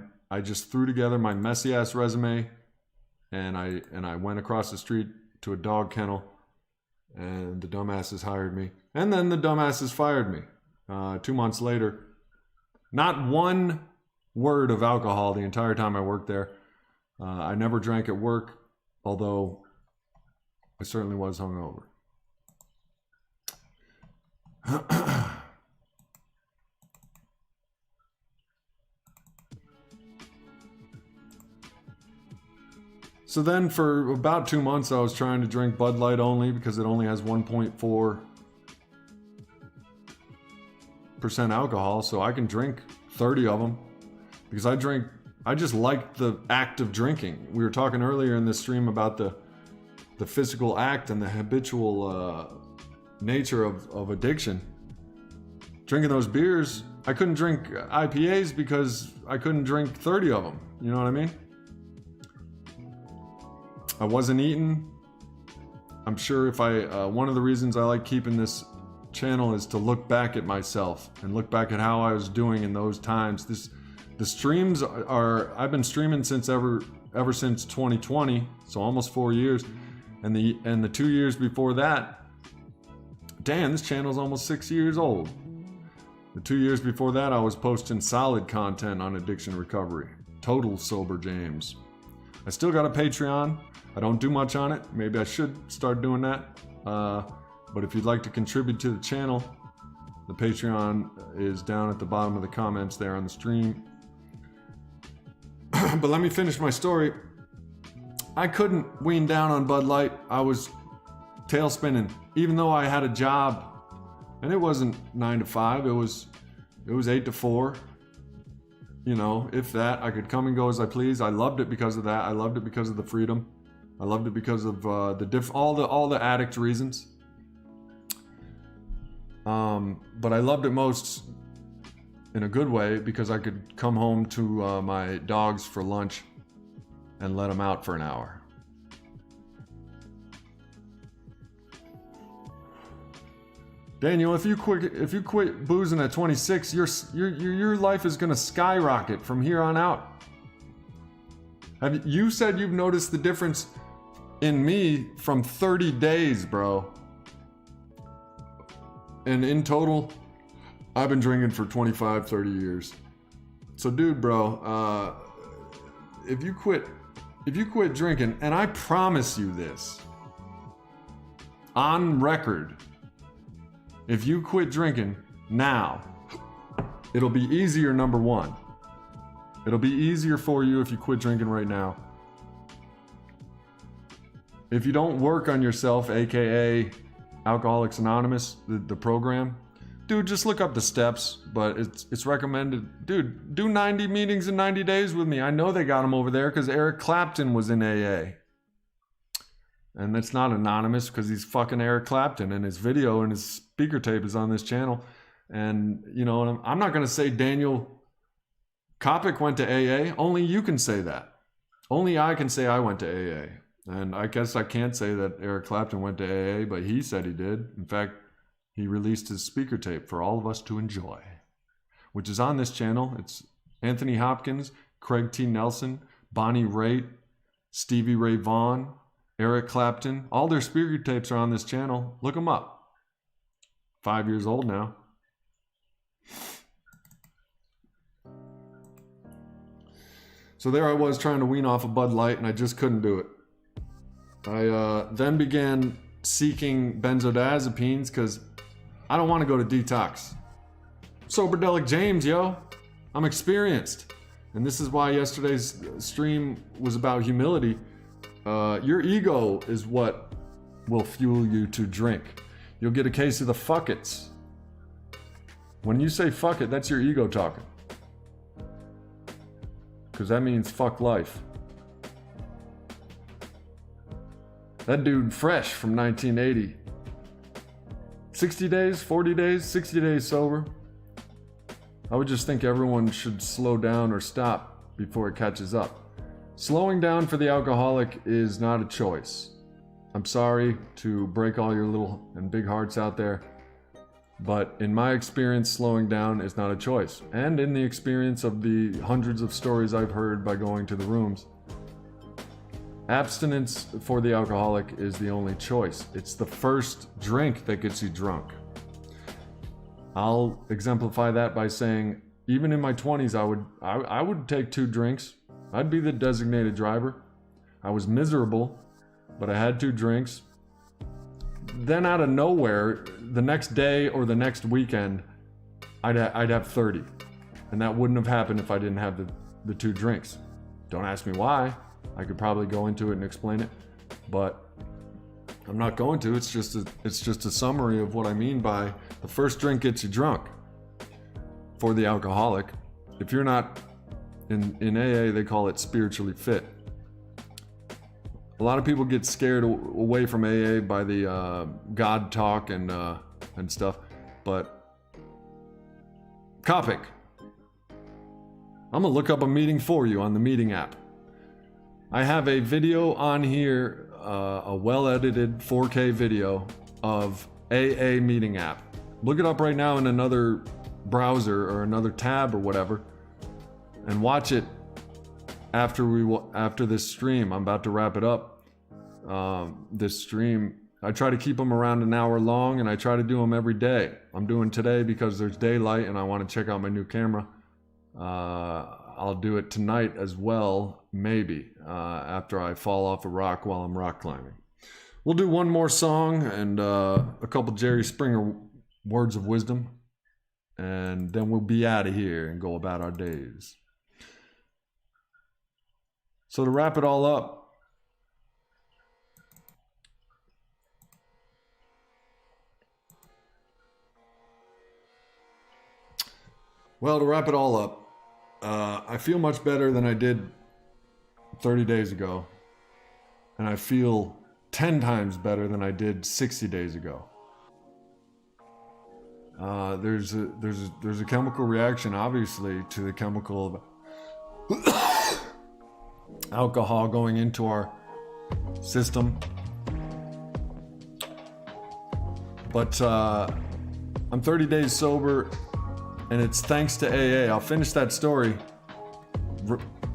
just threw together my messy ass resume, and I went across the street to a dog kennel, and the dumbasses hired me, and then the dumbasses fired me 2 months later. Not one word of alcohol the entire time I worked there. I never drank at work, although I certainly was hungover. So then for about 2 months I was trying to drink Bud Light only because it only has 1.4% alcohol, so I can drink 30 of them because I just like the act of drinking. We were talking earlier in this stream about the physical act and the habitual nature of addiction. Drinking those beers, I couldn't drink IPAs because I couldn't drink 30 of them. You know what I mean? I wasn't eating. I'm sure if one of the reasons I like keeping this channel is to look back at myself and look back at how I was doing in those times. The streams I've been streaming since ever since 2020, so almost 4 years. And the 2 years before that, damn, this channel's almost 6 years old. The 2 years before that, I was posting solid content on addiction recovery. Total sober James. I still got a Patreon. I don't do much on it. Maybe I should start doing that. But if you'd like to contribute to the channel, the Patreon is down at the bottom of the comments there on the stream. But let me finish my story. I couldn't wean down on Bud Light. I was tail spinning, even though I had a job, and it wasn't 9 to 5. It was 8 to 4. You know, if that, I could come and go as I please. I loved it because of that. I loved it because of the freedom. I loved it because of all the addict reasons. But I loved it most in a good way because I could come home to my dogs for lunch and let them out for an hour. Daniel, if you quit boozing at 26, your life is gonna skyrocket from here on out. You said you've noticed the difference in me from 30 days, bro. And in total, I've been drinking for 25, 30 years. So dude, bro, if you quit drinking, and I promise you this, on record, if you quit drinking now, it'll be easier, number one. It'll be easier for you if you quit drinking right now. If you don't work on yourself, aka Alcoholics Anonymous, the program, dude, just look up the steps, but it's recommended. Dude, do 90 meetings in 90 days with me. I know they got them over there because Eric Clapton was in AA. And that's not anonymous because he's fucking Eric Clapton, and his video and his speaker tape is on this channel. And, you know, I'm not going to say Daniel Kopic went to AA. Only you can say that. Only I can say I went to AA. And I guess I can't say that Eric Clapton went to AA, but he said he did. In fact, he released his speaker tape for all of us to enjoy, which is on this channel. It's Anthony Hopkins, Craig T. Nelson, Bonnie Raitt, Stevie Ray Vaughan, Eric Clapton. All their speaker tapes are on this channel. Look them up. 5 years old now. So there I was trying to wean off a Bud Light, and I just couldn't do it. I then began seeking benzodiazepines because I don't want to go to detox. Soberdelic James, yo. I'm experienced. And this is why yesterday's stream was about humility. Your ego is what will fuel you to drink. You'll get a case of the fuck it's. When you say fuck it, that's your ego talking. Because that means fuck life. That dude fresh from 1980. 60 days, 40 days, 60 days sober. I would just think everyone should slow down or stop before it catches up. Slowing down for the alcoholic is not a choice. I'm sorry to break all your little and big hearts out there, but in my experience, slowing down is not a choice. And in the experience of the hundreds of stories I've heard by going to the rooms, abstinence for the alcoholic is the only choice. It's the first drink that gets you drunk. I'll exemplify that by saying, even in my 20s, I would take 2 drinks. I'd be the designated driver. I was miserable, but I had 2 drinks. Then out of nowhere, the next day or the next weekend, I'd have 30. And that wouldn't have happened if I didn't have the 2 drinks. Don't ask me why. I could probably go into it and explain it, but I'm not going to. It's just a summary of what I mean by the first drink gets you drunk. For the alcoholic, if you're not in AA, they call it spiritually fit. A lot of people get scared away from AA by the God talk and stuff, but Copic, I'm gonna look up a meeting for you on the meeting app. I have a video on here, a well-edited 4K video of AA meeting app. Look it up right now in another browser or another tab or whatever, and watch it after this stream. I'm about to wrap it up. This stream, I try to keep them around an hour long, and I try to do them every day. I'm doing today because there's daylight and I want to check out my new camera. I'll do it tonight as well, maybe, after I fall off a rock while I'm rock climbing. We'll do one more song and a couple Jerry Springer words of wisdom, and then we'll be out of here and go about our days. So to wrap it all up, I feel much better than I did 30 days ago, and I feel 10 times better than I did 60 days ago. There's a chemical reaction, obviously, to the chemical of alcohol going into our system, but I'm 30 days sober, and it's thanks to AA. I'll finish that story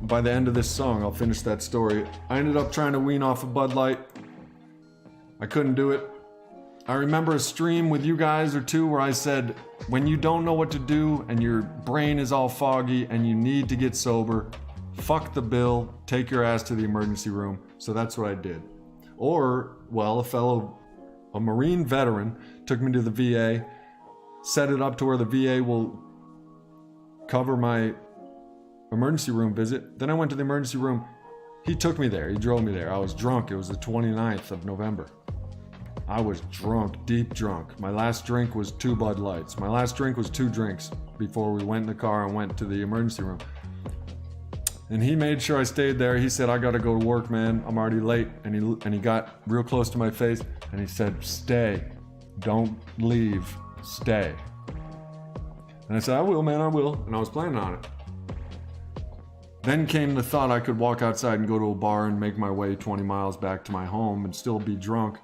by the end of this song. I'll finish that story. I ended up trying to wean off a Bud Light. I couldn't do it. I remember a stream with you guys or two where I said, when you don't know what to do and your brain is all foggy and you need to get sober, fuck the bill, take your ass to the emergency room. So that's what I did. Or, well, a Marine veteran took me to the VA, set it up to where the VA will cover my emergency room visit. Then I went to the emergency room. He took me there. He drove me there. I was drunk. It was the 29th of November. I was drunk, deep drunk. My last drink was 2 Bud Lights. My last drink was 2 drinks before we went in the car and went to the emergency room. And he made sure I stayed there. He said, I gotta go to work, man. I'm already late. And he got real close to my face and he said, stay. Don't leave. Stay. And I said, I will, man, I will. And I was planning on it. Then came the thought I could walk outside and go to a bar and make my way 20 miles back to my home and still be drunk.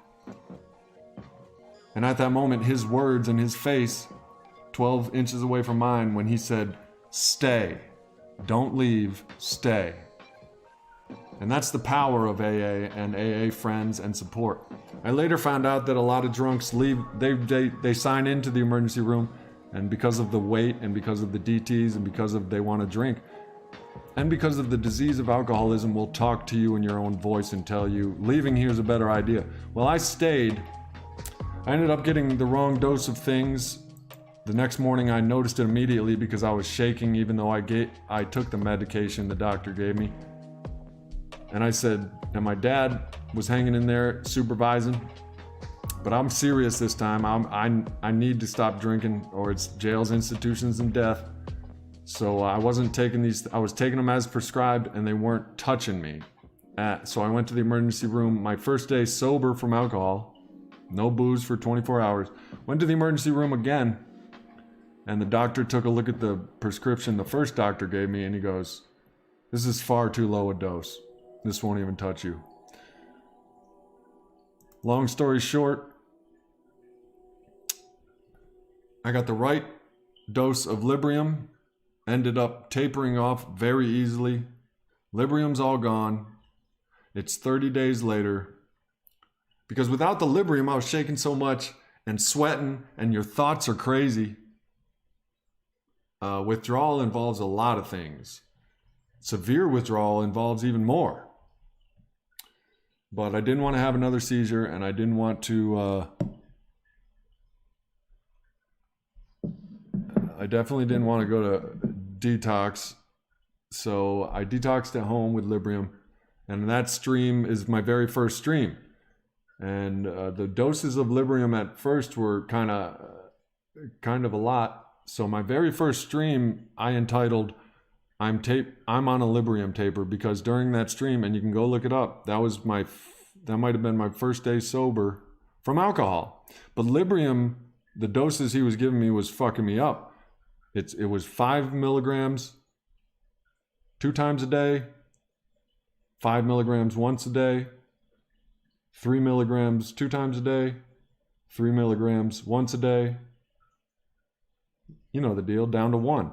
And at that moment, his words and his face, 12 inches away from mine, when he said, stay, don't leave, stay. And that's the power of AA and AA friends and support. I later found out that a lot of drunks leave, they sign into the emergency room, and because of the wait and because of the DTs and because of they want to drink and because of the disease of alcoholism, will talk to you in your own voice and tell you leaving here is a better idea. Well, I stayed. I ended up getting the wrong dose of things. The next morning I noticed it immediately because I was shaking even though I took the medication the doctor gave me. And I said, and my dad was hanging in there supervising, but I'm serious this time. I need to stop drinking or it's jails, institutions, and death. So I wasn't taking these, I was taking them as prescribed and they weren't touching me. So I went to the emergency room, my first day sober from alcohol, no booze for 24 hours. Went to the emergency room again and the doctor took a look at the prescription the first doctor gave me and he goes, "This is far too low a dose. This won't even touch you." Long story short, I got the right dose of Librium, ended up tapering off very easily. Librium's all gone. It's 30 days later. Because without the Librium, I was shaking so much and sweating, and your thoughts are crazy. Withdrawal involves a lot of things. Severe withdrawal involves even more. But I didn't want to have another seizure, and I didn't want to... I definitely didn't want to go to detox. So I detoxed at home with Librium, and that stream is my very first stream. And the doses of Librium at first were kind of a lot. So my very first stream I entitled I'm on a Librium taper, because during that stream, and you can go look it up, that might have been my first day sober from alcohol. But Librium, the doses he was giving me was fucking me up. It was 5 milligrams 2 times a day, 5 milligrams once a day, 3 milligrams 2 times a day, 3 milligrams once a day. You know the deal, down to 1.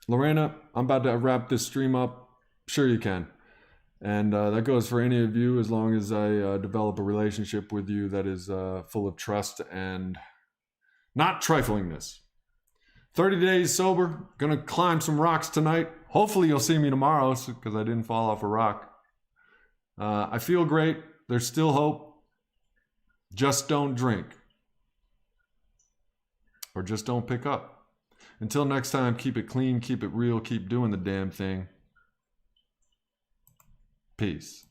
Lorena, I'm about to wrap this stream up. Sure you can. And that goes for any of you, as long as I develop a relationship with you that is full of trust and not triflingness. 30 days sober, gonna climb some rocks tonight. Hopefully you'll see me tomorrow, because I didn't fall off a rock. I feel great. There's still hope. Just don't drink. Or just don't pick up. Until next time, keep it clean, keep it real, keep doing the damn thing. Peace.